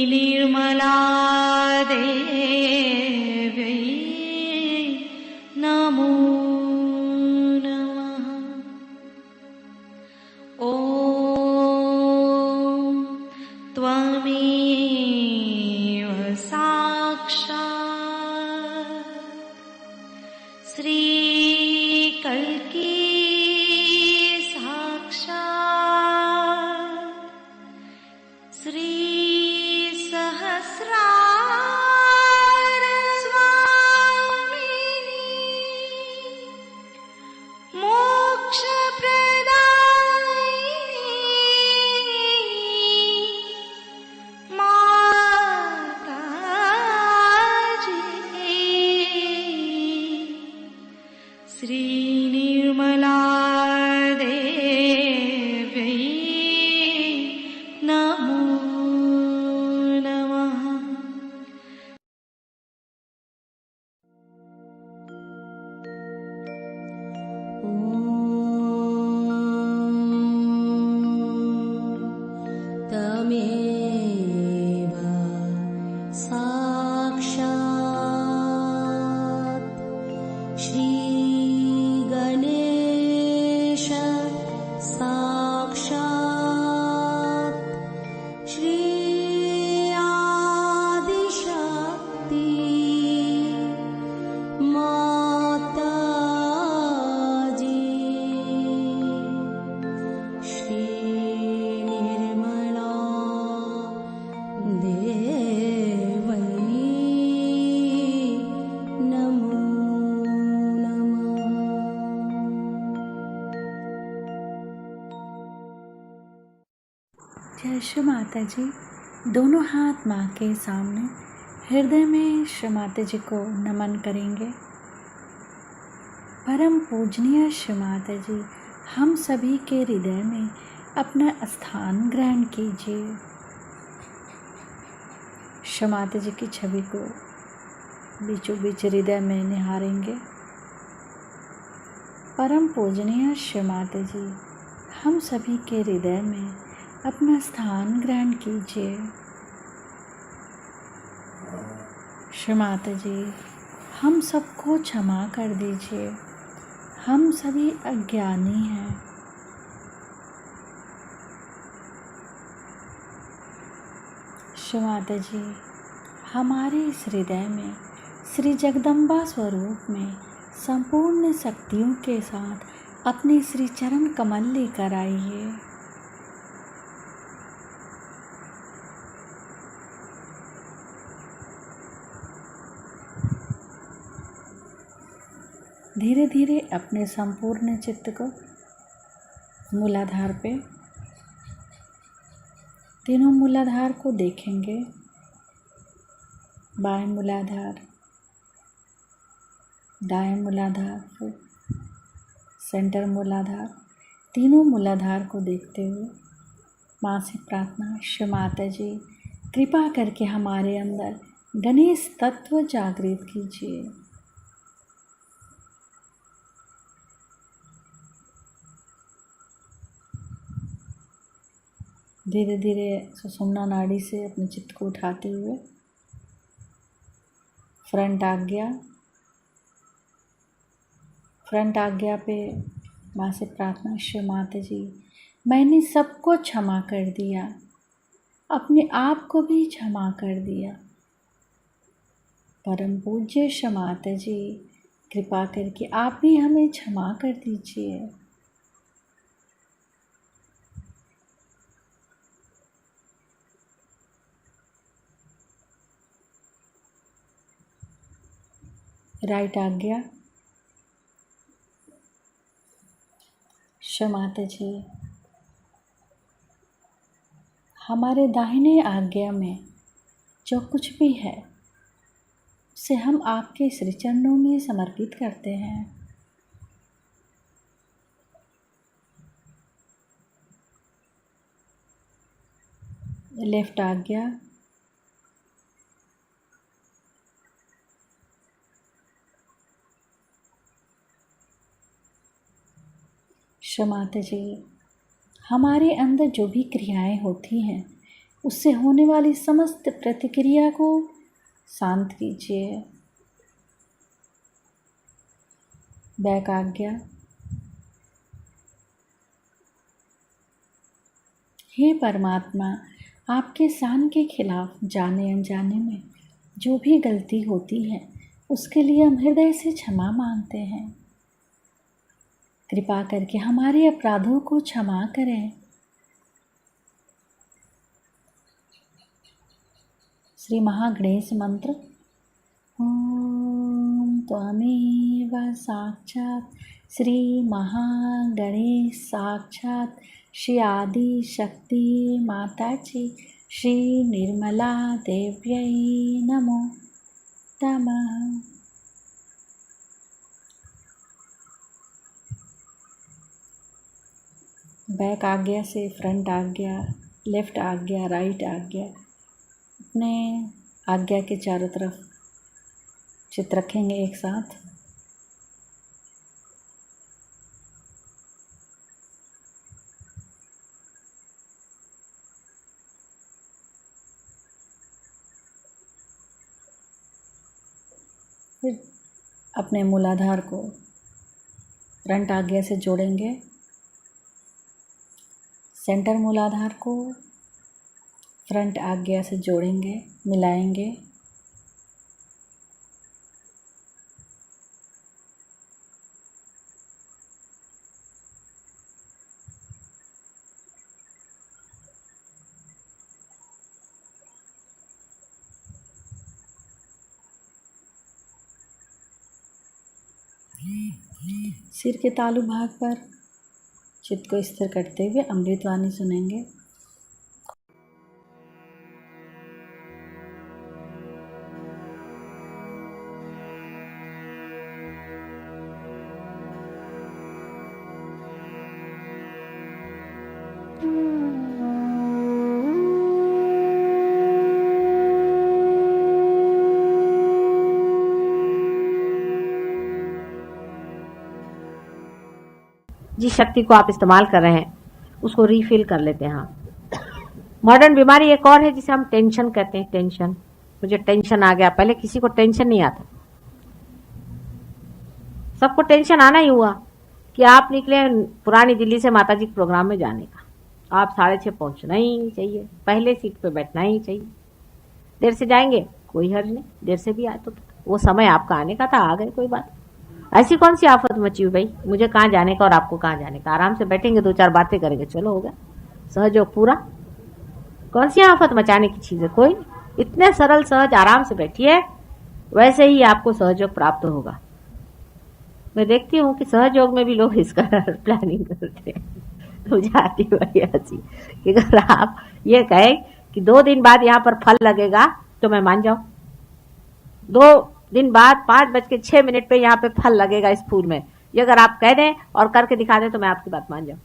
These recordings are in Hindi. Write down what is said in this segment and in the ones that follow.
निर्मला देव्यै नमो नमः। ॐ त्वमेव साक्षात् श्रीकल्की निर्मला देव्यै नमो नमः। तमेव साक्षात् श्री गणेश साक्षात् श्री आदिशक्ति माताजी श्री निर्मला देवै नमो नमः। जय श्री माता जी। दोनों हाथ माँ के सामने हृदय में श्री माता जी को नमन करेंगे। परम पूजनीय श्री माता जी, हम सभी के हृदय में अपना स्थान ग्रहण कीजिए। श्री माता जी की छवि को बीचों बीच हृदय में निहारेंगे। परम पूजनीय श्री माता जी, हम सभी के हृदय में अपना स्थान ग्रहण कीजिए। श्री माता जी, हम सबको क्षमा कर दीजिए, हम सभी अज्ञानी हैं। श्री माता जी, हमारे इस हृदय में श्री जगदम्बा स्वरूप में संपूर्ण शक्तियों के साथ अपने श्री चरण कमल लेकर आइए। धीरे धीरे अपने संपूर्ण चित्त को मूलाधार पे, तीनों मूलाधार को देखेंगे। बाएं मूलाधार, दाएं मूलाधार, सेंटर मूलाधार, तीनों मूलाधार को देखते हुए माँ से प्रार्थना, श्री माता जी कृपा करके हमारे अंदर गणेश तत्व जागृत कीजिए। धीरे धीरे सुषुम्ना नाड़ी से अपने चित्त को उठाते हुए फ्रंट आज्ञा पे माँ से प्रार्थना, श्री माता जी मैंने सबको क्षमा कर दिया, अपने आप को भी क्षमा कर दिया। परम पूज्य श्री माता जी कृपा करके आप भी हमें क्षमा कर दीजिए। राइट आज्ञा, श्री माता जी हमारे दाहिने आज्ञा में जो कुछ भी है उसे हम आपके श्री चरणों में समर्पित करते हैं। लेफ्ट आज्ञा, श्री माता जी हमारे अंदर जो भी क्रियाएं होती हैं उससे होने वाली समस्त प्रतिक्रिया को शांत कीजिए। बैक आज्ञा। हे परमात्मा, आपके शान के खिलाफ जाने अनजाने में जो भी गलती होती है उसके लिए हम हृदय से क्षमा मांगते हैं। कृपा करके हमारे अपराधों को क्षमा करें। श्री महागणेश मंत्र। ओम त्वमेव साक्षात् श्री महागणेश साक्षात् श्री आदि शक्ति माता जी श्री निर्मला देव्यै नमो नमः। बैक आज्ञा से फ्रंट आज्ञा, लेफ्ट आज्ञा, राइट आज्ञा, अपने आज्ञा के चारों तरफ चित्र रखेंगे एक साथ। फिर अपने मूलाधार को फ्रंट आज्ञा से जोड़ेंगे, सेंटर मूलाधार को फ्रंट आज्ञा से जोड़ेंगे, मिलाएंगे। सिर के तालु भाग पर चित्त को स्थिर करते हुए अमृतवाणी सुनेंगे। जिस शक्ति को आप इस्तेमाल कर रहे हैं उसको रीफिल कर लेते हैं। मॉडर्न बीमारी एक और है जिसे हम टेंशन कहते हैं। टेंशन, मुझे टेंशन आ गया। पहले किसी को टेंशन नहीं आता, सबको टेंशन आना ही हुआ कि आप निकले पुरानी दिल्ली से माताजी के प्रोग्राम में जाने का। आप 6:30 पहुंचना ही चाहिए, पहले सीट पे बैठना ही चाहिए। देर से जाएंगे कोई हर्ज नहीं, देर से भी आए तो वो समय आपका आने का था, आ गए, कोई बात। ऐसी कौन सी आफत मची हुई भाई, मुझे कहाँ जाने का और आपको कहाँ जाने का। आराम से बैठेंगे, 2-4 बातें करेंगे, चलो हो गया सहयोग पूरा। कौन सी आफत मचाने की चीज है, कोई। इतने सरल सहज आराम से बैठिए, वैसे ही आपको सहयोग प्राप्त होगा। मैं देखती हूँ कि सहयोग में भी लोग इसका प्लानिंग करते हैं, मुझे आती बड़ी हंसी कि अगर आप ये कहे कि 2 दिन बाद यहाँ पर फल लगेगा तो मैं मान जाऊं। 2 दिन बाद 5:06 पे यहाँ पे फल लगेगा इस फूल में, ये अगर आप कह दें और करके दिखा दें तो मैं आपकी बात मान जाऊं।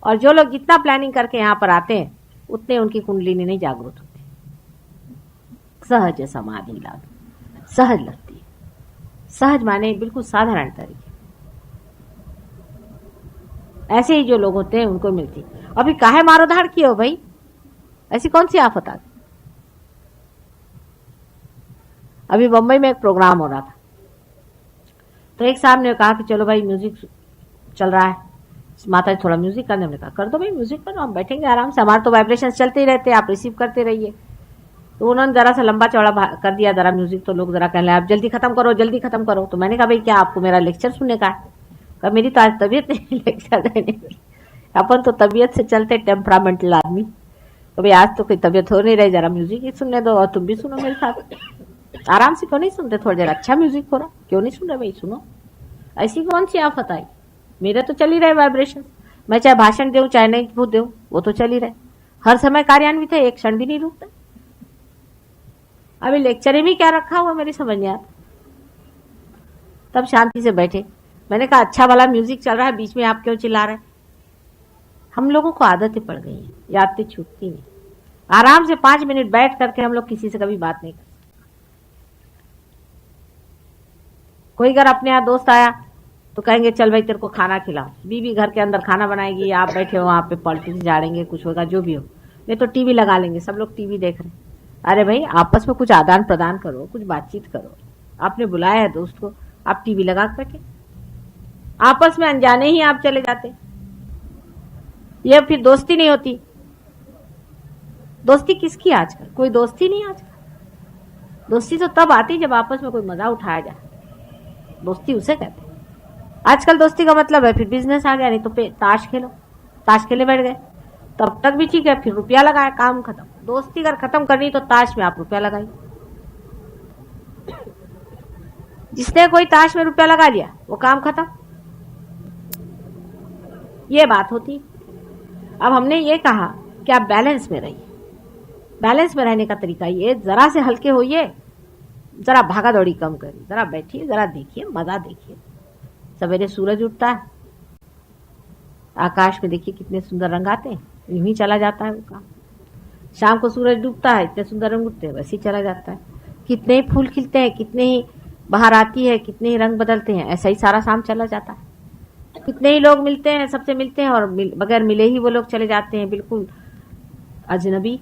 और जो लोग जितना प्लानिंग करके यहाँ पर आते हैं उतने उनकी कुंडलिनी नहीं जागृत होती। सहज समाधि लाभ, सहज लगती है। सहज माने बिल्कुल साधारण तरीके। ऐसे ही जो लोग होते हैं उनको मिलती। अभी काहे मारो धाड़ किए हो भाई, ऐसी कौन सी आफत आ गई। अभी बम्बई में एक प्रोग्राम हो रहा था, तो एक साहब ने कहा कि चलो भाई म्यूजिक चल रहा है, माता जी थोड़ा म्यूजिक करने। हमने कहा कर दो भाई, म्यूजिक करो, हम बैठेंगे आराम से, हमारे तो वाइब्रेशन चलते ही रहते हैं, आप रिसीव करते रहिए। तो उन्होंने जरा सा लंबा चौड़ा कर दिया जरा म्यूजिक, तो लोग जरा कहने लगे आप जल्दी खत्म करो, जल्दी खत्म करो। तो मैंने कहा भाई क्या आपको मेरा लेक्चर सुनने का है। कहा मेरी तो आज तबीयत नहीं लेक्चर देने की, अपन तो तबीयत से चलते टेम्परामेंटल आदमी। तो भाई आज तो कोई तबीयत हो नहीं रही, जरा म्यूजिक ही सुनने दो और तुम भी सुनो मेरे साथ। आराम से क्यों नहीं सुनते, थोड़ी देर अच्छा म्यूजिक हो रहा, क्यों नहीं सुन रहे भाई, सुनो। ऐसी कौन सी आफत आई, मेरे तो चल ही रहे वाइब्रेशन। मैं चाहे भाषण दूं चाहे नहीं दूं, वो तो चल ही रहे, हर समय कार्यान्वित है, एक क्षण भी नहीं रुकता। अभी लेक्चर में क्या रखा हुआ मेरी समझ नहीं आता। तब शांति से बैठे, मैंने कहा अच्छा वाला म्यूजिक चल रहा है, बीच में आप क्यों चिल्ला रहे। हम लोगों को आदतें पड़ गई हैं, यादें छूटती नहीं। आराम से 5 मिनट बैठ करके हम लोग किसी से कभी बात नहीं करते। कोई अगर अपने यहाँ दोस्त आया तो कहेंगे चल भाई तेरे को खाना खिलाओ, बीवी घर के अंदर खाना बनाएगी, आप बैठे हो वहां पे पॉलिटिक्स झाड़ेंगे, कुछ होगा जो भी हो। नहीं तो टीवी लगा लेंगे, सब लोग टीवी देख रहे हैं। अरे भाई आपस में कुछ आदान प्रदान करो, कुछ बातचीत करो। आपने बुलाया है दोस्त को, आप टीवी लगा करके आपस में अनजाने ही आप चले जाते, ये फिर दोस्ती नहीं होती। दोस्ती किसकी आजकल? कोई दोस्ती नहीं आजकल। दोस्ती तो तब आती जब आपस में कोई मजा उठाया जाए, दोस्ती उसे कहते हैं। आजकल दोस्ती का मतलब है फिर बिजनेस आ गया, नहीं तो ताश खेलो, ताश खेले बैठ गए, तब तक भी ठीक है, फिर रुपया लगाया, काम खत्म। दोस्ती अगर खत्म करनी तो ताश में आप रुपया लगाइए। जिसने कोई ताश में रुपया लगा लिया वो काम खत्म, ये बात होती। अब हमने ये कहा कि आप बैलेंस में रहिए। बैलेंस में रहने का तरीका ये, जरा से हल्के होइए, जरा भागा दौड़ी कम करिए, जरा बैठिए, जरा देखिए, मजा देखिए। सवेरे सूरज उठता है, आकाश में देखिए कितने सुंदर रंग आते हैं, यूं ही चला जाता है वो काम। शाम को सूरज डूबता है, इतने सुंदर रंग उठते हैं, वैसे ही चला जाता है। कितने ही फूल खिलते हैं, कितने ही बाहर आती है, कितने ही रंग बदलते हैं, ऐसा ही सारा शाम चला जाता है। कितने ही लोग मिलते हैं, सबसे मिलते हैं और बगैर मिले ही वो लोग चले जाते हैं, बिल्कुल अजनबी,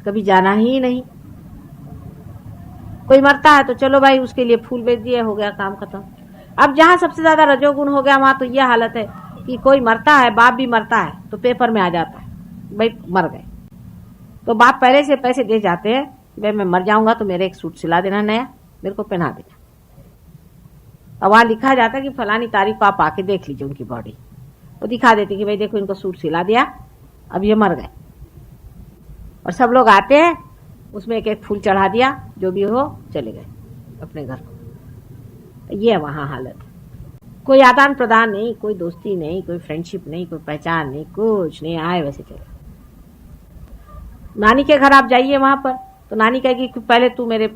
कभी जाना ही नहीं। कोई मरता है तो चलो भाई उसके लिए फूल बेच दिए, हो गया काम खत्म। अब जहां सबसे ज्यादा रजोगुण हो गया वहां तो यह हालत है कि कोई मरता है, बाप भी मरता है तो पेपर में आ जाता है भाई मर गए, तो बाप पहले से पैसे दे जाते हैं, भाई मैं मर जाऊंगा तो मेरे एक सूट सिला देना नया, मेरे को पहना देना। अब वहां लिखा जाता है कि फलानी तारीख को आप आके देख लीजिए उनकी बॉडी, वो दिखा देती कि भाई देखो इनको सूट सिला दिया, अब ये मर गए। और सब लोग आते हैं, उसमें एक एक फूल चढ़ा दिया, जो भी हो चले गए अपने घर को। ये वहां हालत है, कोई आदान प्रदान नहीं, कोई दोस्ती नहीं, कोई फ्रेंडशिप नहीं, कोई पहचान नहीं, कुछ नहीं, आए वैसे चले। नानी के घर आप जाइए, वहां पर तो नानी कहेगी कि पहले तू मेरे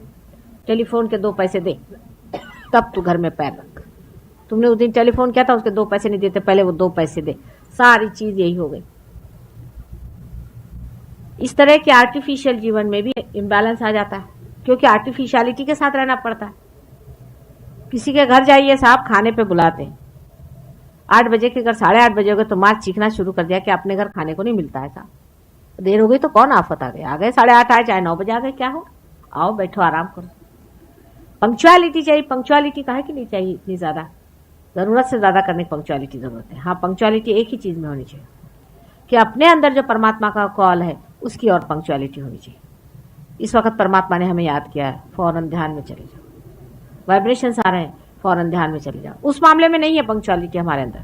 टेलीफोन के 2 पैसे दे, तब तू घर में पैर रख। तुमने उस दिन टेलीफोन किया था, उसके 2 पैसे नहीं देते, पहले वो 2 पैसे दे। सारी चीज यही हो गई। इस तरह के आर्टिफिशियल जीवन में भी इम्बैलेंस आ जाता है, क्योंकि आर्टिफिशियलिटी के साथ रहना पड़ता है। किसी के घर जाइए, साहब खाने पे बुलाते हैं, 8 बजे के घर 8:30 बजे हो गए तो माँ चीखना शुरू कर दिया कि अपने घर खाने को नहीं मिलता है साहब, देर हो गई तो कौन आफत आ गई, आ गए 8:30 आए चाहे 9 बजे आ गए, क्या हो, आओ बैठो आराम करो। पंक्चुअलिटी चाहिए, पंक्चुअलिटी काहे की नहीं चाहिए इतनी ज्यादा, जरूरत से ज्यादा करने की पंक्चुअलिटी जरूरत है। हाँ, पंक्चुअलिटी एक ही चीज में होनी चाहिए कि अपने अंदर जो परमात्मा का कॉल है उसकी और पंक्चुअलिटी होनी चाहिए। इस वक्त परमात्मा ने हमें याद किया है, फौरन ध्यान में चले जाओ। वाइब्रेशंस आ रहे हैं, फौरन ध्यान में चले जाओ। उस मामले में नहीं है पंक्चुअलिटी हमारे अंदर।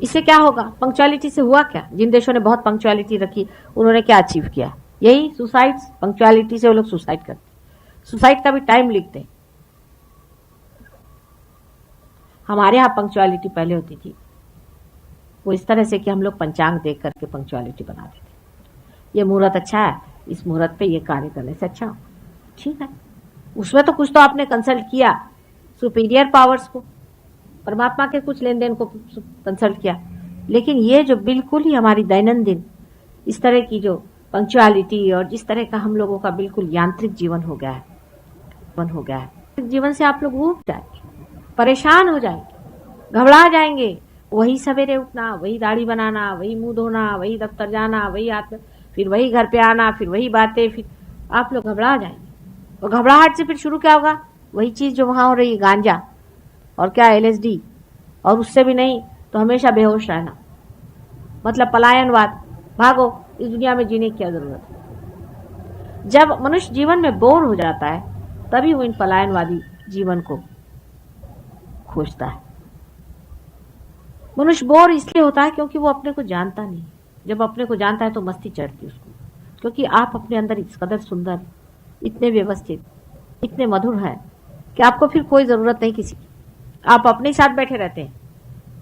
इससे क्या होगा? पंक्चुअलिटी से हुआ क्या? जिन देशों ने बहुत पंक्चुअलिटी रखी उन्होंने क्या अचीव किया? यही सुसाइड। पंक्चुअलिटी से वो लोग सुसाइड करते, सुसाइड का भी टाइम लिखते। हमारे यहाँ पंक्चुअलिटी पहले होती थी वो इस तरह से कि हम लोग पंचांग देख करके पंक्चुअलिटी बनाते थे। ये मुहूर्त अच्छा है, इस मुहूर्त पे ये कार्य करने से अच्छा हो, ठीक है। उसमें तो कुछ तो आपने कंसल्ट किया सुपीरियर पावर्स को, परमात्मा के कुछ लेन देन को कंसल्ट किया। लेकिन ये जो बिल्कुल ही हमारी दैनंदिन इस तरह की जो पंक्चुअलिटी और जिस तरह का हम लोगों का बिल्कुल यांत्रिक जीवन हो गया है, जीवन से आप लोग ऊब जाएंगे, परेशान हो जाएंगे, घबरा जाएंगे। वही सवेरे उठना, वही दाढ़ी बनाना, वही मुंह धोना, वही दफ्तर जाना, वही फिर वही घर पे आना, फिर वही बातें, फिर आप लोग घबरा जाएंगे। और घबराहट से फिर शुरू क्या होगा? वही चीज जो वहां हो रही है, गांजा और क्या LSD, और उससे भी नहीं तो हमेशा बेहोश रहना, मतलब पलायनवाद। भागो, इस दुनिया में जीने की क्या जरूरत है? जब मनुष्य जीवन में बोर हो जाता है तभी वो इन पलायनवादी जीवन को खोजता है। मनुष्य बोर इसलिए होता है क्योंकि वो अपने को जानता नहीं। जब अपने को जानता है तो मस्ती चढ़ती उसको, क्योंकि आप अपने अंदर इस कदर सुंदर, इतने व्यवस्थित, इतने मधुर हैं कि आपको फिर कोई जरूरत नहीं किसी की। आप अपने साथ बैठे रहते हैं,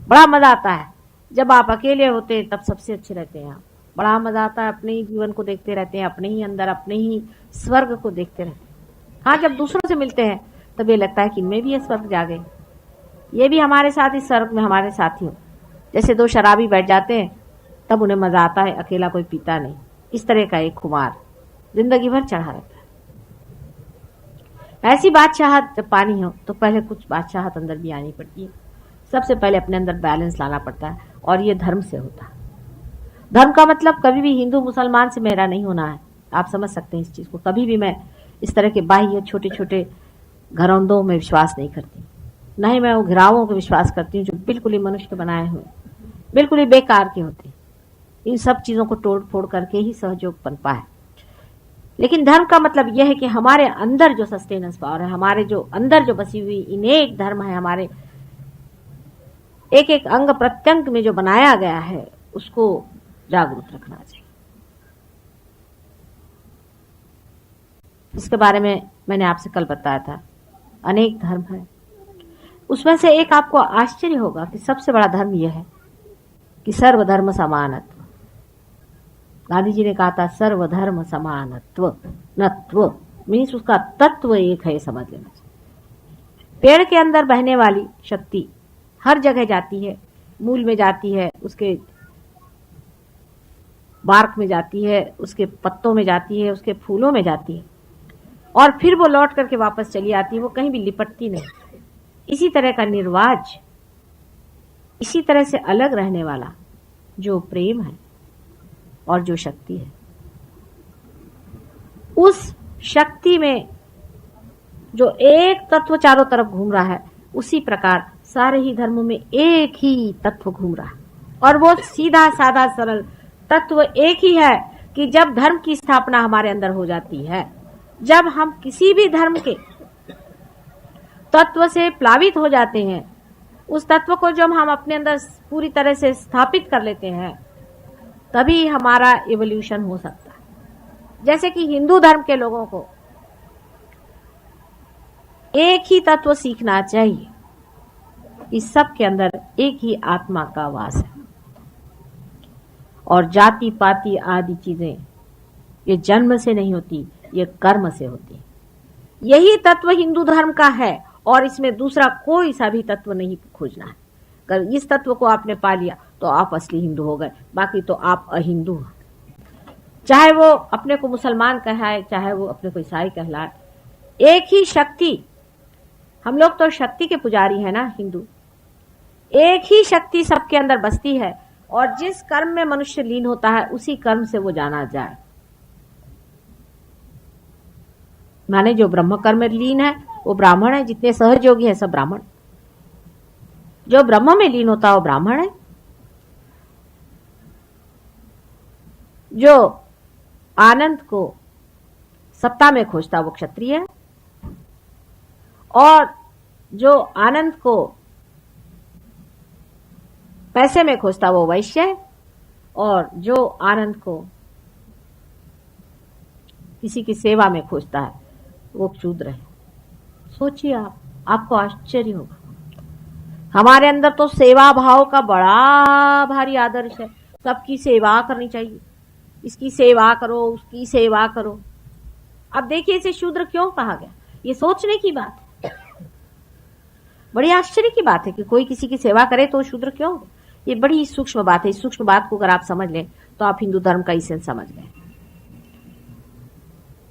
बड़ा मजा आता है। जब आप अकेले होते हैं तब सबसे अच्छे रहते हैं आप, बड़ा मजा आता है। अपने ही जीवन को देखते रहते हैं, अपने ही अंदर, अपने ही स्वर्ग को देखते रहते हैं। हाँ, जब दूसरों से मिलते हैं तब ये लगता है कि इनमें भी ये स्वर्ग जागे, ये भी हमारे साथ इस स्वर्ग में हमारे साथी हो। जैसे 2 शराबी बैठ जाते हैं तब उन्हें मजा आता है, अकेला कोई पीता नहीं। इस तरह का एक खुमार जिंदगी भर चढ़ा रहता है। ऐसी बादशाहत जब पानी हो तो पहले कुछ बादशाहत अंदर भी आनी पड़ती है। सबसे पहले अपने अंदर बैलेंस लाना पड़ता है, और ये धर्म से होता है। धर्म का मतलब कभी भी हिंदू मुसलमान से मेरा नहीं होना है। आप समझ सकते हैं इस चीज को। कभी भी मैं इस तरह के बाह्य छोटे छोटे घरौंदों में विश्वास नहीं करती, न ही मैं वो घिरावों को विश्वास करती हूँ जो बिल्कुल ही मनुष्य के बनाए हुए, बिल्कुल ही बेकार के होते। इन सब चीजों को तोड़ फोड़ करके ही सहयोग पनपा है। लेकिन धर्म का मतलब यह है कि हमारे अंदर जो सस्टेनेंस पावर है, हमारे जो अंदर जो बसी हुई इनेक धर्म है, हमारे एक एक अंग प्रत्यंग में जो बनाया गया है, उसको जागरूक रखना चाहिए। इसके बारे में मैंने आपसे कल बताया था, अनेक धर्म है। उसमें से एक आपको आश्चर्य होगा कि सबसे बड़ा धर्म यह है कि सर्वधर्म समानत्व। गांधी जी ने कहा था सर्वधर्म समानत्व, नत्व मीन्स उसका तत्व एक है, समझ लेना चाहिए। पेड़ के अंदर बहने वाली शक्ति हर जगह जाती है, मूल में जाती है, उसके बार्क में जाती है, उसके पत्तों में जाती है, उसके फूलों में जाती है, और फिर वो लौट करके वापस चली आती है। वो कहीं भी लिपटती नहीं। इसी तरह का निर्वाज, इसी तरह से अलग रहने वाला जो प्रेम है और जो शक्ति है, उस शक्ति में जो एक तत्व चारों तरफ घूम रहा है, उसी प्रकार सारे ही धर्मों में एक ही तत्व घूम रहा है। और वो सीधा साधा सरल तत्व एक ही है कि जब धर्म की स्थापना हमारे अंदर हो जाती है, जब हम किसी भी धर्म के तत्व से प्लावित हो जाते हैं, उस तत्व को जब हम अपने अंदर पूरी तरह से स्थापित कर लेते हैं, तभी हमारा इवोल्यूशन हो सकता है। जैसे कि हिंदू धर्म के लोगों को एक ही तत्व सीखना चाहिए कि सबके अंदर एक ही आत्मा का वास है, और जाति पाति आदि चीजें ये जन्म से नहीं होती, ये कर्म से होती है। यही तत्व हिंदू धर्म का है, और इसमें दूसरा कोई सा भी तत्व नहीं खोजना है। अगर इस तत्व को आपने पा लिया तो आप असली हिंदू हो गए, बाकी तो आप अहिंदू हैं। चाहे वो अपने को मुसलमान कहलाए, चाहे वो अपने को ईसाई कहलाए, एक ही शक्ति, हम लोग तो शक्ति के पुजारी हैं ना हिंदू। एक ही शक्ति सबके अंदर बसती है, और जिस कर्म में मनुष्य लीन होता है उसी कर्म से वो जाना जाए। माने जो ब्रह्म कर्म में लीन है वो ब्राह्मण है। जितने सहयोगी है सब ब्राह्मण। जो ब्रह्म में लीन होता है वो ब्राह्मण है। जो आनंद को सत्ता में खोजता वो क्षत्रिय है, और जो आनंद को पैसे में खोजता वो वैश्य है, और जो आनंद को किसी की सेवा में खोजता है वो शूद्र है। सोचिए आप, आपको आश्चर्य होगा। हमारे अंदर तो सेवा भाव का बड़ा भारी आदर्श है। सबकी सेवा करनी चाहिए, इसकी सेवा करो, उसकी सेवा करो। अब देखिए इसे शूद्र क्यों कहा गया, ये सोचने की बात है। बड़ी आश्चर्य की बात है कि कोई किसी की सेवा करे तो शूद्र क्यों। ये बड़ी सूक्ष्म बात है। इस सूक्ष्म बात को अगर आप समझ लें तो आप हिंदू धर्म का इसेंस समझ गए।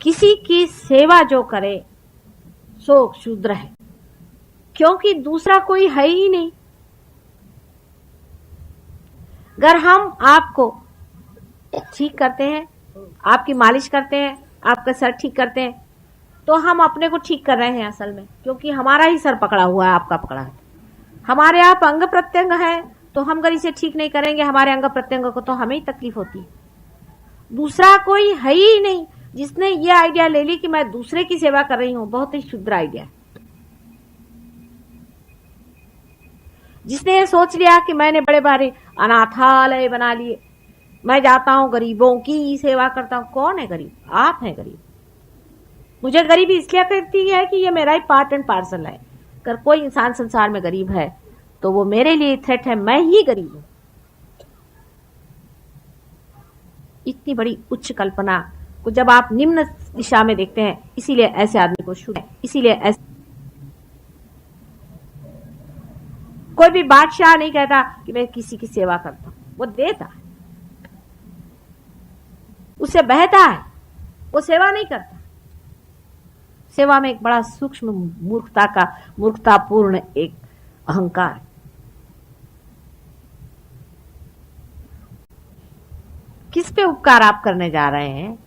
किसी की सेवा जो करे सो शूद्र है, क्योंकि दूसरा कोई है ही नहीं। अगर हम आपको ठीक करते हैं, आपकी मालिश करते हैं, आपका सर ठीक करते हैं, तो हम अपने को ठीक कर रहे हैं असल में, क्योंकि हमारा ही सर पकड़ा हुआ है, आपका पकड़ा है। हमारे आप अंग प्रत्यंग है, तो हम अगर इसे ठीक नहीं करेंगे हमारे अंग प्रत्यंग को, तो हमें ही तकलीफ होती है। दूसरा कोई है ही नहीं। जिसने ये आइडिया ले ली कि मैं दूसरे की सेवा कर रही हूं, बहुत ही शुद्र आइडिया। जिसने ये सोच लिया कि मैंने बड़े बड़े अनाथालय बना लिए, मैं जाता हूं गरीबों की सेवा करता हूं। कौन है गरीब? आप हैं गरीब। मुझे गरीबी इसलिए करती है कि ये मेरा ही पार्ट एंड पार्सल है। अगर कोई इंसान संसार में गरीब है तो वो मेरे लिए थ्रेट है, मैं ही गरीब हूं। इतनी बड़ी उच्च कल्पना को जब आप निम्न दिशा में देखते हैं, इसीलिए ऐसे आदमी को शुद्ध, इसीलिए ऐसे कोई भी बादशाह नहीं कहता कि मैं किसी की सेवा करता हूं, वो देता है, उससे बहता है, वो सेवा नहीं करता। सेवा में एक बड़ा सूक्ष्म मूर्खतापूर्ण एक अहंकार। किस पे उपकार आप करने जा रहे हैं?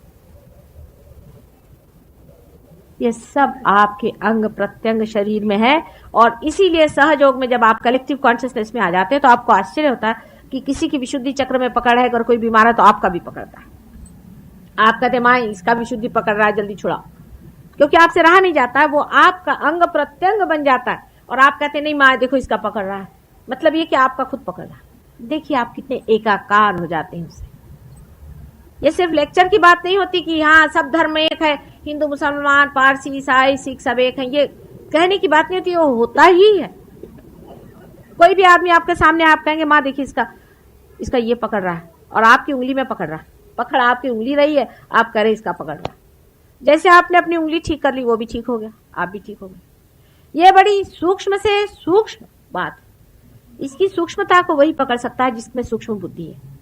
ये सब आपके अंग प्रत्यंग शरीर में है। और इसीलिए सहयोग में जब आप कलेक्टिव कॉन्शियसनेस में आ जाते हैं तो आपको आश्चर्य होता है कि किसी की विशुद्धि चक्र में पकड़ है, अगर कोई बीमार है तो आपका भी पकड़ता है। आप कहते माँ इसका विशुद्धि पकड़ रहा है, जल्दी छुड़ाओ, क्योंकि आपसे रहा नहीं जाता है, वो आपका अंग प्रत्यंग बन जाता है। और आप कहते नहीं माँ देखो इसका पकड़ रहा है, मतलब ये कि आपका खुद पकड़ रहा है। देखिए आप कितने एकाकार हो जाते हैं उससे। ये सिर्फ लेक्चर की बात नहीं होती कि हाँ सब धर्म एक है, हिंदू मुसलमान पारसी ईसाई सिख सब एक है, ये कहने की बात नहीं होती, वो होता ही है। कोई भी आदमी आपके सामने आप कहेंगे माँ देखिए इसका ये पकड़ रहा है, और आपकी उंगली में पकड़ रहा है, पकड़ आपकी उंगली रही है, आप कह रहे इसका पकड़ रहा है। जैसे आपने अपनी उंगली ठीक कर ली, वो भी ठीक हो गया, आप भी ठीक हो गए। ये बड़ी सूक्ष्म से सूक्ष्म बात, इसकी सूक्ष्मता को वही पकड़ सकता है जिसमें सूक्ष्म बुद्धि है।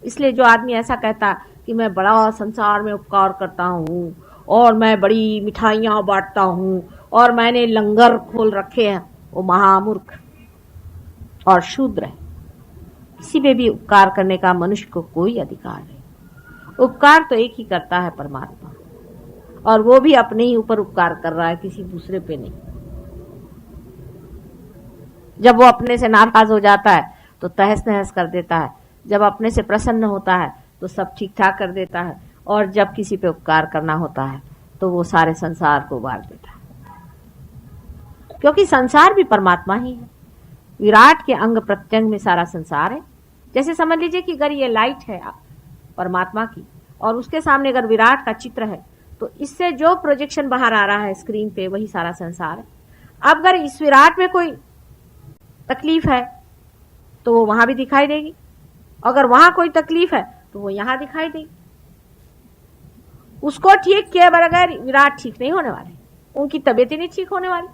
इसलिए जो आदमी ऐसा कहता कि मैं बड़ा संसार में उपकार करता हूँ और मैं बड़ी मिठाइयां बांटता हूँ और मैंने लंगर खोल रखे हैं, वो महामूर्ख और शूद्र है। किसी पे भी उपकार करने का मनुष्य को कोई अधिकार नहीं। उपकार तो एक ही करता है, परमात्मा, और वो भी अपने ही ऊपर उपकार कर रहा है, किसी दूसरे पे नहीं। जब वो अपने से नाराज हो जाता है तो तहस नहस कर देता है, जब अपने से प्रसन्न होता है तो सब ठीक ठाक कर देता है, और जब किसी पे उपकार करना होता है तो वो सारे संसार को उबार देता है। क्योंकि संसार भी परमात्मा ही है। विराट के अंग प्रत्यंग में सारा संसार है। जैसे समझ लीजिए कि अगर ये लाइट है परमात्मा की और उसके सामने अगर विराट का चित्र है, तो इससे जो प्रोजेक्शन बाहर आ रहा है स्क्रीन पे वही सारा संसार है। अब अगर इस विराट में कोई तकलीफ है तो वो वहां भी दिखाई देगी, अगर वहां कोई तकलीफ है तो वो यहां दिखाई देगी। उसको ठीक किए बगैर विराट ठीक नहीं होने वाले, उनकी तबीयत ही नहीं ठीक होने वाली,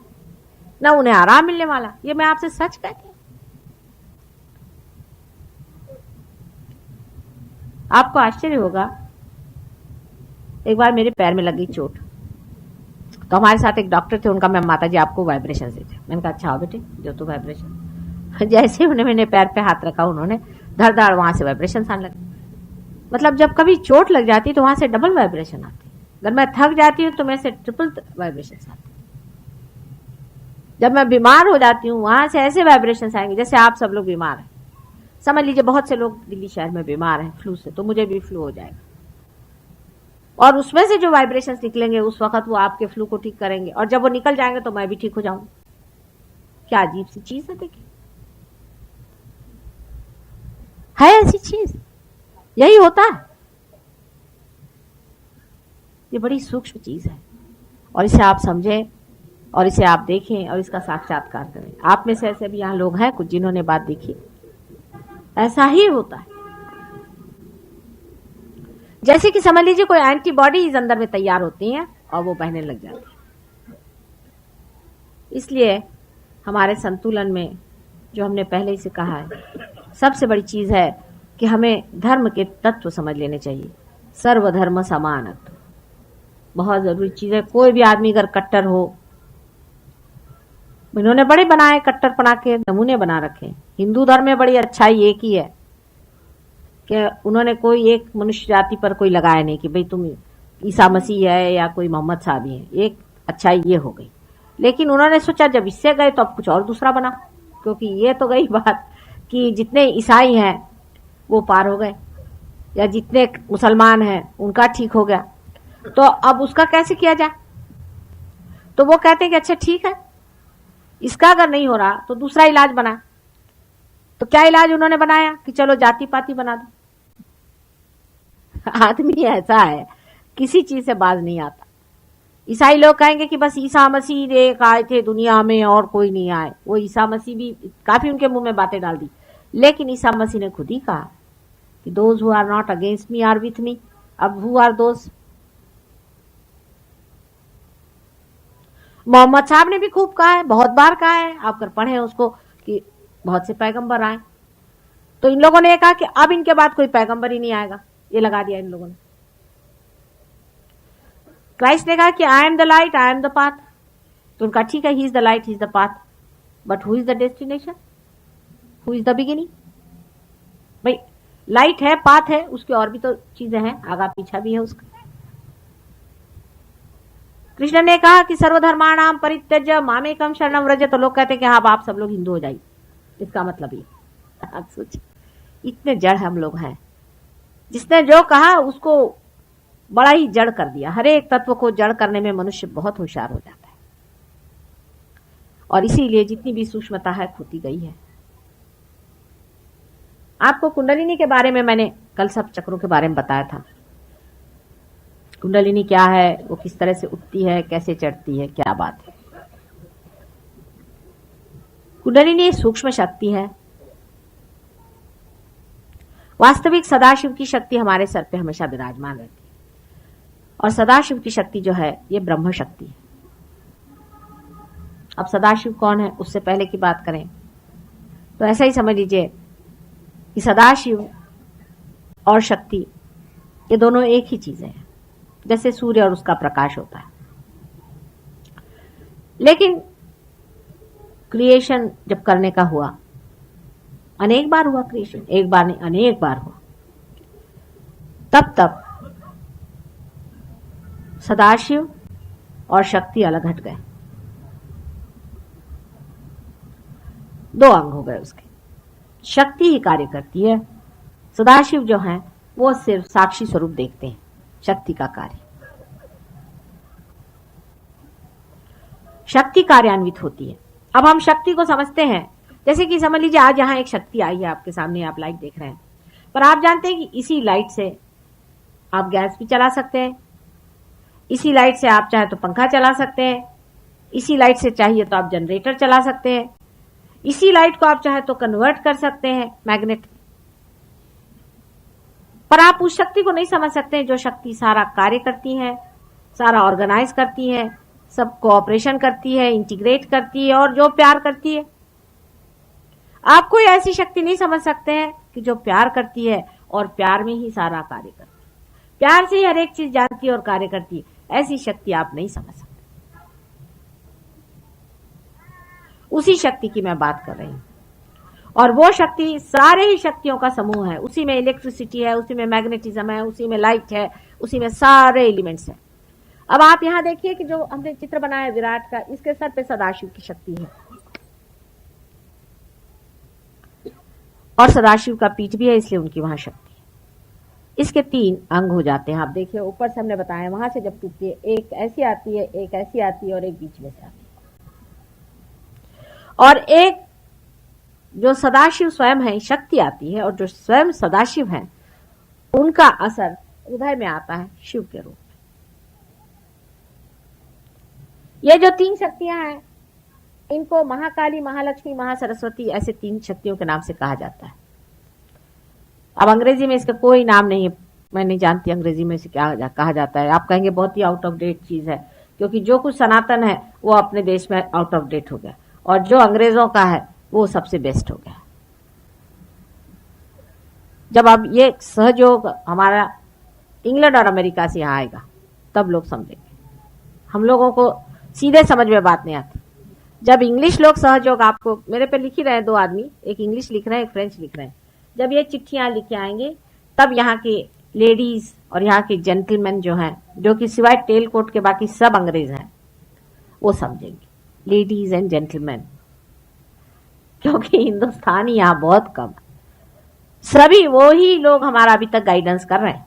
ना उन्हें आराम मिलने वाला। ये मैं आपसे सच कहती हूं। आपको आश्चर्य होगा, एक बार मेरे पैर में लगी चोट, तो हमारे साथ एक डॉक्टर थे, उनका मैं माता जी आपको वाइब्रेशन देते। मैंने कहा अच्छा हो बेटे, जो तो वाइब्रेशन। जैसे उन्हें मैंने पैर पे हाथ रखा, उन्होंने धड़ धड़ वहां से वाइब्रेशन आने लगे। मतलब जब कभी चोट लग जाती तो वहां से डबल वाइब्रेशन आती, अगर मैं थक जाती हूँ तो मैं से ट्रिपल वाइब्रेशन आती, जब मैं बीमार हो जाती हूँ वहां से ऐसे वाइब्रेशन आएंगे जैसे आप सब लोग बीमार हैं। समझ लीजिए बहुत से लोग दिल्ली शहर में बीमार हैं फ्लू से, तो मुझे भी फ्लू हो जाएगा, और उसमें से जो वाइब्रेशंस निकलेंगे उस वक्त वो आपके फ्लू को ठीक करेंगे, और जब वो निकल जाएंगे तो मैं भी ठीक हो जाऊंगी। क्या अजीब सी चीज है, देखिए है ऐसी चीज, यही होता है। ये बड़ी सूक्ष्म चीज है, और इसे आप समझें और इसे आप देखें और इसका साक्षात्कार करें। आप में से ऐसे भी यहाँ लोग हैं कुछ जिन्होंने बात देखी, ऐसा ही होता है। जैसे कि समझ लीजिए कोई एंटीबॉडीज अंदर में तैयार होती हैं और वो बहने लग जाती है। इसलिए हमारे संतुलन में जो हमने पहले ही से कहा है, सबसे बड़ी चीज है कि हमें धर्म के तत्व समझ लेने चाहिए। सर्वधर्म समानत्व बहुत जरूरी चीज है। कोई भी आदमी अगर कट्टर हो, इन्होंने बड़े बनाए कट्टरपना के नमूने बना रखे। हिंदू धर्म में बड़ी अच्छाई एक ही है कि उन्होंने कोई एक मनुष्य जाति पर कोई लगाया नहीं कि भाई तुम ईसा मसीह है या कोई मोहम्मद साहब ही है। एक अच्छाई ये हो गई, लेकिन उन्होंने सोचा जब इससे गए तो अब कुछ और दूसरा बना, क्योंकि ये तो गई बात कि जितने ईसाई हैं वो पार हो गए या जितने मुसलमान हैं उनका ठीक हो गया, तो अब उसका कैसे किया जाए। तो वो कहते हैं कि अच्छा ठीक है, इसका अगर नहीं हो रहा तो दूसरा इलाज बना। तो क्या इलाज उन्होंने बनाया कि चलो जाति पाति बना दो। आदमी ऐसा है, किसी चीज से बाज नहीं आता। ईसाई लोग कहेंगे कि बस ईसा मसीह एक आए थे दुनिया में और कोई नहीं आए। वो ईसा मसीह भी काफी उनके मुंह में बातें डाल दी, लेकिन ईसा मसीह ने खुद ही कहा कि those who are not against me are with me. अब हु आर दोज? मोहम्मद साहब ने भी खूब कहा है, बहुत बार कहा है, आप कर पढ़े उसको कि बहुत से पैगंबर आए। तो इन लोगों ने कहा कि अब इनके बाद कोई पैगंबर ही नहीं आएगा, ये लगा दिया इन लोगों ने। क्राइस्ट ने कहा कि I am the light, I am the path. तो उनका ठीक है, he is the light, he is the path, but who is the destination, who is the beginning? भाई लाइट है, पाथ है, उसकी और भी तो चीजें हैं, आगा पीछा भी है उसका। कृष्ण ने कहा कि सर्वधर्माणाम परित्यज्य मामेकम शरणम व्रज, तो लोग कहते हैं कि हाँ आप सब लोग हिंदू हो जाइए। इसका मतलब ये, आप सोच, इतने जड़ हम लोग हैं। जिसने जो कहा उसको बड़ा ही जड़ कर दिया। हर एक तत्व को जड़ करने में मनुष्य बहुत होशियार हो जाता है, और इसीलिए जितनी भी सूक्ष्मता है खोती गई है। आपको कुंडलिनी के बारे में मैंने कल सब चक्रों के बारे में बताया था। कुंडलिनी क्या है, वो किस तरह से उठती है, कैसे चढ़ती है, क्या बात है। कुंडलिनी सूक्ष्म शक्ति है। वास्तविक सदाशिव की शक्ति हमारे सर पे हमेशा विराजमान रहती है, और सदाशिव की शक्ति जो है ये ब्रह्म शक्ति है। अब सदाशिव कौन है, उससे पहले की बात करें तो ऐसा ही समझ लीजिए कि सदाशिव और शक्ति ये दोनों एक ही चीजें हैं, जैसे सूर्य और उसका प्रकाश होता है। लेकिन क्रिएशन जब करने का हुआ, अनेक बार हुआ क्रिएशन, एक बार नहीं अनेक बार हुआ, तब सदाशिव और शक्ति अलग हट गए, दो अंग हो गए उसके। शक्ति ही कार्य करती है, सदाशिव जो है वो सिर्फ साक्षी स्वरूप देखते हैं शक्ति का कार्य। शक्ति कार्यान्वित होती है। अब हम शक्ति को समझते हैं, जैसे कि समझ लीजिए आज यहां एक शक्ति आई है आपके सामने, आप लाइट देख रहे हैं, पर आप जानते हैं कि इसी लाइट से आप गैस भी चला सकते हैं, इसी लाइट से आप चाहे तो पंखा चला सकते हैं, इसी लाइट से चाहिए तो आप जनरेटर चला सकते हैं, इसी लाइट को आप चाहे तो कन्वर्ट कर सकते हैं मैग्नेट। पर आप उस शक्ति को नहीं समझ सकते जो शक्ति सारा कार्य करती है, सारा ऑर्गेनाइज करती है, सब कोऑपरेशन करती है, इंटीग्रेट करती है और जो प्यार करती है। आप कोई ऐसी शक्ति नहीं समझ सकते हैं कि जो प्यार करती है और प्यार में ही सारा कार्य करती है, प्यार से ही हर एक चीज जानती है और कार्य करती है। ऐसी शक्ति आप नहीं समझ सकते। उसी शक्ति की मैं बात कर रही हूं, और वो शक्ति सारे ही शक्तियों का समूह है। उसी में इलेक्ट्रिसिटी है, उसी में मैग्नेटिज्म है, उसी में लाइट है, उसी में सारे एलिमेंट्स हैं। अब आप यहां देखिए कि जो हमने चित्र बनाया है विराट का, इसके सर पे सदाशिव की शक्ति है, और सदाशिव का पीठ भी है, इसलिए उनकी वहां शक्ति है। इसके 3 अंग हो जाते हैं। आप देखिए ऊपर से हमने बताया, वहां से जब टूटती है, एक ऐसी आती है, एक ऐसी आती है और एक बीच में से आती है। और एक जो सदाशिव स्वयं है शक्ति आती है, और जो स्वयं सदाशिव है उनका असर हृदय में आता है शिव के रूप में। ये जो 3 शक्तियां हैं इनको महाकाली, महालक्ष्मी, महासरस्वती, ऐसे 3 शक्तियों के नाम से कहा जाता है। अब अंग्रेजी में इसका कोई नाम नहीं है, मैं नहीं जानती अंग्रेजी में इसे क्या कहा जाता है। आप कहेंगे बहुत ही आउट ऑफ डेट चीज है, क्योंकि जो कुछ सनातन है वो अपने देश में आउट ऑफ डेट हो गया, और जो अंग्रेजों का है वो सबसे बेस्ट हो गया। जब अब ये सहयोग हमारा इंग्लैंड और अमेरिका से यहाँ आएगा तब लोग समझेंगे। हम लोगों को सीधे समझ में बात नहीं आती। जब इंग्लिश लोग सहयोग, आपको मेरे पे लिख ही रहे हैं 2 आदमी, एक इंग्लिश लिख रहे हैं, एक फ्रेंच लिख रहे हैं। जब ये चिट्ठियां लिख के आएंगे तब यहाँ के लेडीज और यहाँ के जेंटलमैन जो हैं, जो कि सिवाय टेल कोट के बाकी सब अंग्रेज हैं, वो समझेंगे, लेडीज एंड जेंटलमैन, क्योंकि हिंदुस्तानी यहाँ बहुत कम। सभी वो ही लोग हमारा अभी तक गाइडेंस कर रहे हैं।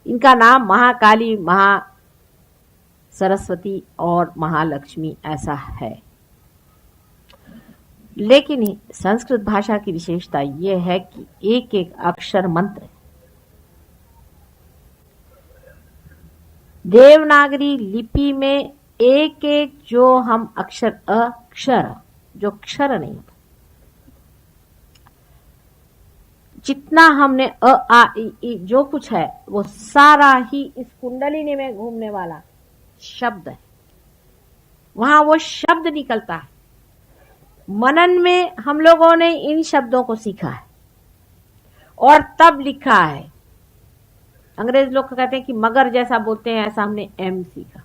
इनका नाम महाकाली, महा सरस्वती और महालक्ष्मी ऐसा है। लेकिन संस्कृत भाषा की विशेषता यह है कि एक एक अक्षर मंत्र है। देवनागरी लिपि में एक एक जो हम अक्षर, अक्षर जो अक्षर नहीं होता, जितना हमने अ आ इ ई जो कुछ है वो सारा ही इस कुंडलिनी में घूमने वाला शब्द है। वहां वो शब्द निकलता है। मनन में हम लोगों ने इन शब्दों को सीखा है और तब लिखा है। अंग्रेज लोग कहते हैं कि मगर जैसा बोलते हैं, ऐसा हमने एम सीखा।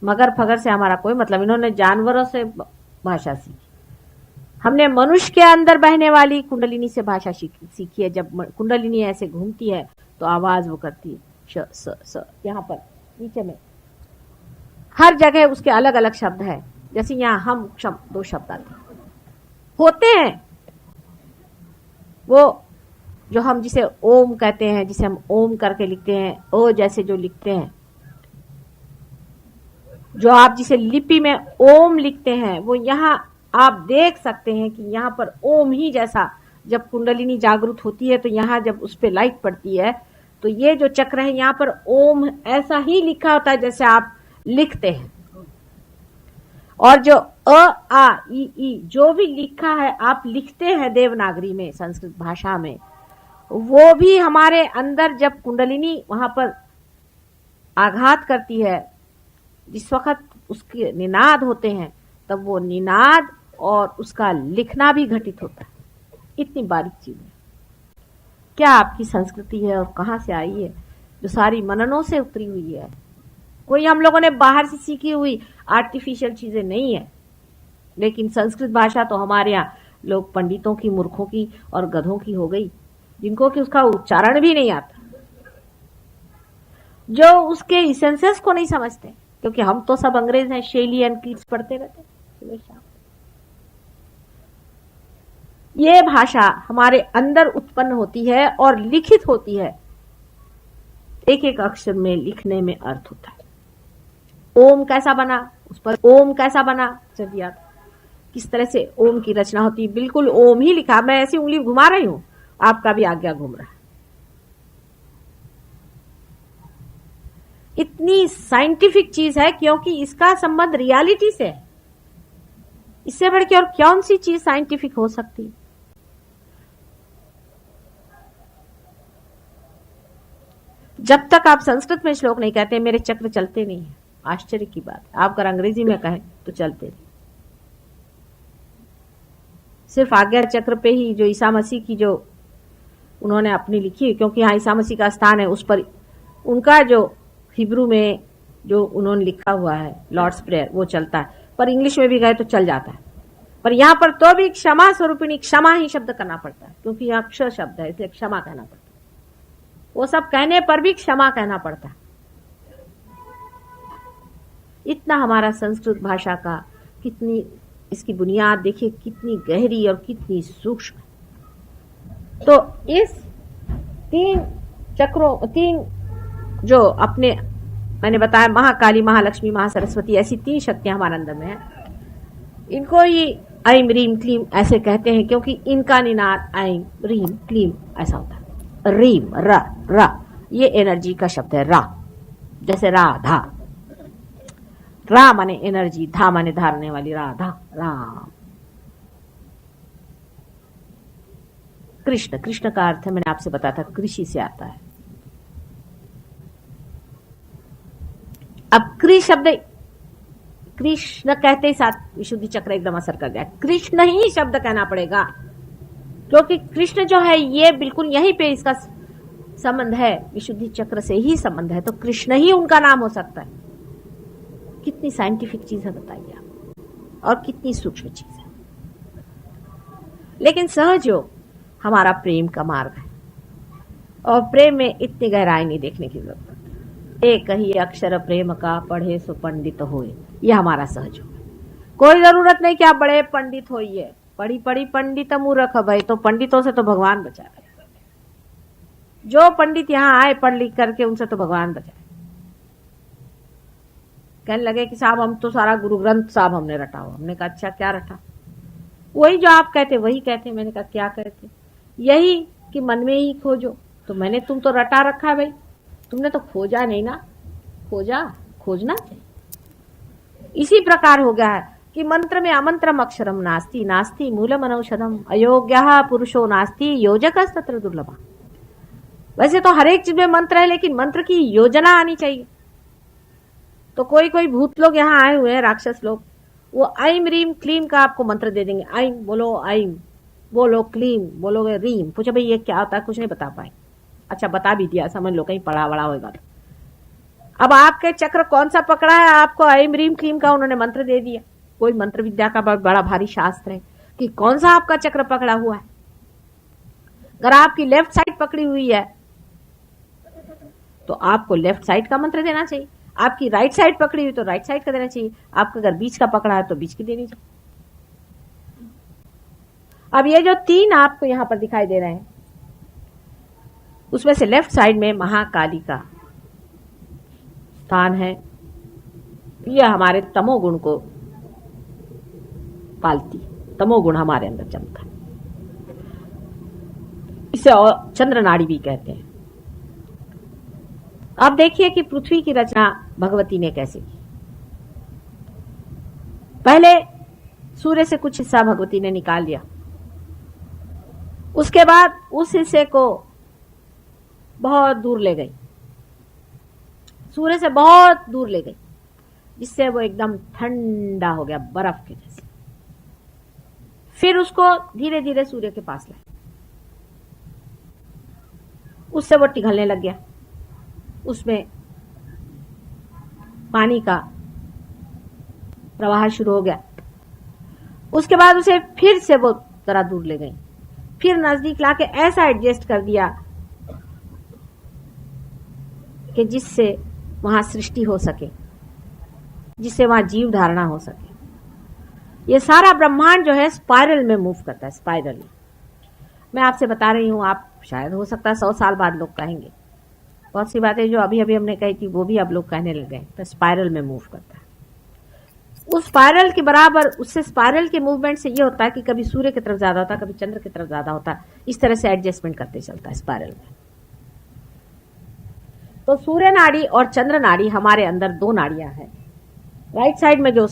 मगर फगर से हमारा कोई मतलब, इन्होंने जानवरों से भाषा सीखी। हमने मनुष्य के अंदर बहने वाली कुंडलिनी से भाषा सीखी है। जब कुंडलिनी ऐसे घूमती है तो आवाज वो करती है श स स। यहाँ पर नीचे में हर जगह उसके अलग अलग शब्द है। जैसे यहाँ हम दो शब्द आते होते हैं, वो जो हम जिसे ओम कहते हैं, जिसे हम ओम करके लिखते हैं, ओ जैसे जो लिखते हैं, जो आप जिसे लिपि में ओम लिखते हैं, वो यहाँ आप देख सकते हैं कि यहाँ पर ओम ही जैसा जब कुंडलिनी जागृत होती है तो यहाँ जब उस पर लाइट पड़ती है तो ये जो चक्र है यहाँ पर ओम ऐसा ही लिखा होता है जैसे आप लिखते हैं। और जो अ आ ई जो भी लिखा है आप लिखते हैं देवनागरी में, संस्कृत भाषा में, वो भी हमारे अंदर जब कुंडलिनी वहां पर आघात करती है, जिस वक्त उसके निनाद होते हैं, तब वो निनाद और उसका लिखना भी घटित होता है। इतनी बारीक चीज है। क्या आपकी संस्कृति है और कहाँ से आई है, जो सारी मननों से उतरी हुई है। कोई हम लोगों ने बाहर से सीखी हुई आर्टिफिशियल चीजें नहीं है। लेकिन संस्कृत भाषा तो हमारे यहाँ लोग पंडितों की, मूर्खों की और गधों की हो गई, जिनको कि उसका उच्चारण भी नहीं आता, जो उसके इसेंसेस को नहीं समझते। क्योंकि हम तो सब अंग्रेज हैं, शेली एंड कीट्स पढ़ते रहते सुबह शाम। ये भाषा हमारे अंदर उत्पन्न होती है और लिखित होती है। एक एक अक्षर में लिखने में अर्थ होता है। ओम कैसा बना, उस पर ओम कैसा बना जब याद किस तरह से ओम की रचना होती है, बिल्कुल ओम ही लिखा। मैं ऐसी उंगली घुमा रही हूं, आपका भी आज्ञा घूम रहा है। इतनी साइंटिफिक चीज है क्योंकि इसका संबंध रियलिटी से है। इससे बढ़ के और कौन सी चीज साइंटिफिक हो सकती है। जब तक आप संस्कृत में श्लोक नहीं कहते मेरे चक्र चलते नहीं है, आश्चर्य की बात है। आप अगर अंग्रेजी में कहें तो चलते नहीं। सिर्फ आज्ञा चक्र पे ही जो ईसा मसीह की जो उन्होंने अपनी लिखी, क्योंकि यहाँ ईसा मसीह का स्थान है, उस पर उनका जो हिब्रू में जो उन्होंने लिखा हुआ है लॉर्ड्स प्रेयर वो चलता है। पर इंग्लिश में भी गए तो चल जाता है। पर यहाँ पर तो भी क्षमा स्वरूपिणी, क्षमा ही शब्द करना पड़ता है क्योंकि यहाँ अक्षर शब्द है, इसलिए क्षमा कहना पड़ता है। वो सब कहने पर भी क्षमा कहना पड़ता है। इतना हमारा संस्कृत भाषा का कितनी इसकी बुनियाद देखिए कितनी गहरी और कितनी सूक्ष्म। तो इस तीन चक्रों, तीन जो अपने मैंने बताया महाकाली, महालक्ष्मी, महासरस्वती, ऐसी तीन शक्तियां हमारे अंदर में है। इनको ही ऐम रीम क्लीम ऐसे कहते हैं क्योंकि इनका निनाद ऐम रीम क्लीम ऐसा होता है। रीम रा रा ये एनर्जी का शब्द है। रा जैसे राधा, रा माने एनर्जी, धा माने धारने वाली, राधा राम। कृष्ण, कृष्ण का अर्थ है मैंने आपसे बताया था कृषि से आता है। अब कृ शब्द कृष्ण कहते ही साथ विशुद्धि चक्र एकदम असर कर गया। कृष्ण ही शब्द कहना पड़ेगा क्योंकि कृष्ण जो है ये बिल्कुल यहीं पे इसका संबंध है, विशुद्धि चक्र से ही संबंध है, तो कृष्ण ही उनका नाम हो सकता है। कितनी साइंटिफिक चीज है बताइए आप, और कितनी सूक्ष्म चीज है। लेकिन सहज योग हमारा प्रेम का मार्ग है और प्रेम में इतनी गहराई नहीं देखने की जरूरत। एक ही अक्षर प्रेम का पढ़े सो पंडित होए, यह हमारा सहज योग है। कोई जरूरत नहीं कि आप बड़े पंडित होइए। पढ़ी पढ़ी पंडित मूर्ख भाई, तो पंडितों से तो भगवान बचाए। जो पंडित यहाँ आए पढ़ लिख करके, उनसे तो भगवान बचाए। कहने लगे कि साहब हम तो सारा गुरु ग्रंथ साहब हमने रटा हुआ। हमने कहा अच्छा क्या रटा? वही जो आप कहते वही कहते। मैंने कहा क्या कहते? यही कि मन में ही खोजो। तो मैंने तुम तो रटा रखा है भाई, तुमने तो खोजा नहीं ना। खोजना चाहिए। इसी प्रकार हो गया है कि मंत्र में अमंत्रम अक्षरम नास्ति, नास्ति मूलम अनौषधम, अयोग्यः पुरुषो नास्ति, योजकः तत्र दुर्लभः। वैसे तो हर एक चीज में मंत्र है, लेकिन मंत्र की योजना आनी चाहिए। तो कोई कोई भूत लोग यहाँ आए हुए हैं, राक्षस लोग, वो ऐम रीम क्लीम का आपको मंत्र दे देंगे। ऐम बोलो, ऐम बोलो, क्लीम बोलोगे, रीम। पूछो भाई ये क्या होता है? कुछ नहीं बता पाए। अच्छा बता भी दिया, समझ लो कहीं पढ़ा वड़ा होगा। अब आपके चक्र कौन सा पकड़ा है? आपको ऐम रीम क्लीम का उन्होंने मंत्र दे दिया। कोई मंत्र विद्या का बड़ा भारी शास्त्र है, कि कौन सा आपका चक्र पकड़ा हुआ है। अगर आपकी लेफ्ट साइड पकड़ी हुई है तो आपको लेफ्ट साइड का मंत्र देना चाहिए, आपकी राइट साइड पकड़ी हुई तो राइट साइड का देना चाहिए, आपका अगर बीच का पकड़ा है तो बीच की देनी चाहिए। अब ये जो 3 आपको यहां पर दिखाई दे रहे हैं, उसमें से लेफ्ट साइड में महाकाली का स्थान है। यह हमारे तमोगुण को पालती, तमोगुण हमारे अंदर चलता है। इसे और चंद्र नाड़ी भी कहते हैं। अब देखिए कि पृथ्वी की रचना भगवती ने कैसे की। पहले सूर्य से कुछ हिस्सा भगवती ने निकाल लिया, उसके बाद उस हिस्से को बहुत दूर ले गई, सूर्य से बहुत दूर ले गई, जिससे वो एकदम ठंडा हो गया, बर्फ के जैसे। फिर उसको धीरे धीरे सूर्य के पास लाए, उससे वो पिघलने लग गया, उसमें पानी का प्रवाह शुरू हो गया। उसके बाद उसे फिर से वो जरा दूर ले गई, फिर नजदीक लाके ऐसा एडजस्ट कर दिया कि जिससे वहां सृष्टि हो सके, जिससे वहां जीव धारणा हो सके। ये सारा ब्रह्मांड जो है स्पाइरल में मूव करता है, स्पाइरल। मैं आपसे बता रही हूं, आप शायद हो सकता है 100 साल बाद लोग कहेंगे, बहुत सी बातें जो अभी अभी हमने कही थी वो भी अब लोग कहने लग गए, तो स्पाइरल में मूव करता है। उस स्पाइरल के बराबर, उससे स्पाइरल के मूवमेंट से ये होता है कि कभी सूर्य की तरफ ज्यादा होता है, कभी चंद्र की तरफ ज्यादा होता है, इस तरह से एडजस्टमेंट करते चलता है स्पाइरल में। तो सूर्य नाड़ी और चंद्र नाड़ी हमारे अंदर 2 नाड़ियां हैं। राइट साइड में जो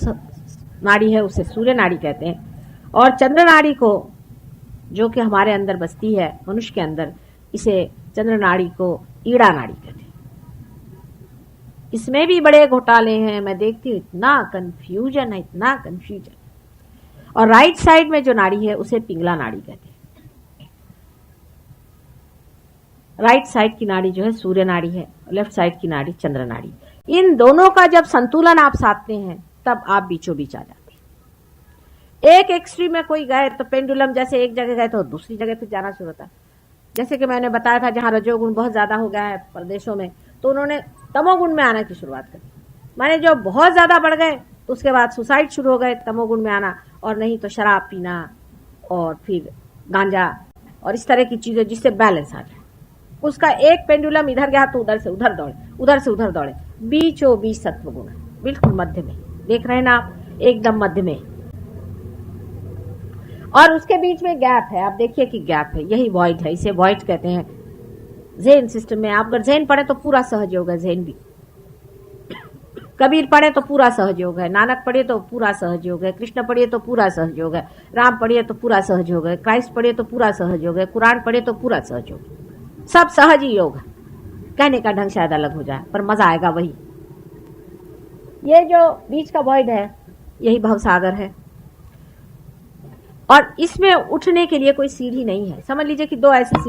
नाड़ी है उसे सूर्य नाड़ी कहते हैं, और चंद्र नाड़ी को जो कि हमारे अंदर बसती है मनुष्य के अंदर, इसे चंद्र नाड़ी को ईड़ा नाड़ी कहते हैं। इसमें भी बड़े घोटाले हैं, मैं देखती हूँ इतना कंफ्यूजन है, इतना कंफ्यूजन। और राइट साइड में जो नाड़ी है उसे पिंगला नाड़ी कहते हैं। राइट साइड की नाड़ी जो है सूर्य नाड़ी है, लेफ्ट साइड की नाड़ी चंद्र नाड़ी। इन दोनों का जब संतुलन आप साधते हैं तब आप बीचों बीच आ जाते हैं। एक एक्सट्रीम में कोई गए तो पेंडुलम जैसे एक जगह गए तो दूसरी जगह फिर जाना शुरू होता। जैसे कि मैंने बताया था, जहां रजोगुण बहुत ज्यादा हो गया है प्रदेशों में, तो उन्होंने तमोगुण में आने की शुरुआत करी। माने जो बहुत ज्यादा बढ़ गए तो उसके बाद सुसाइड शुरू हो गए, तमोगुण में आना, और नहीं तो शराब पीना और फिर गांजा और इस तरह की चीजें जिससे बैलेंस आ जाए। उसका एक पेंडुलम इधर गया तो उधर से उधर दौड़े, उधर से उधर दौड़े, बीचों बीच सत्वगुण है, बिल्कुल मध्य में। देख रहे हैं ना आप, एकदम मध्य में। और उसके बीच में गैप है, आप देखिए कि गैप है, यही वॉइड है, इसे वॉइड कहते हैं। ज़ेन सिस्टम में आप अगर ज़ेन पढ़े तो पूरा सहयोग है, ज़ेन भी। कबीर पढ़े तो पूरा सहयोग है, नानक पढ़िए तो पूरा सहयोग है, कृष्ण पढ़िए तो पूरा सहयोग है, राम पढ़िए तो पूरा सहयोग है, क्राइस्ट पढ़िए तो पूरा सहयोग है, कुरान पढ़िए तो पूरा सहयोग है। सब सहज ही योग है। कहने का ढंग शायद अलग हो जाए पर मजा आएगा वही। ये जो बीच का वॉइड है यही भवसागर है, और इसमें उठने के लिए कोई सीढ़ी नहीं है। समझ लीजिए कि 2 ऐसी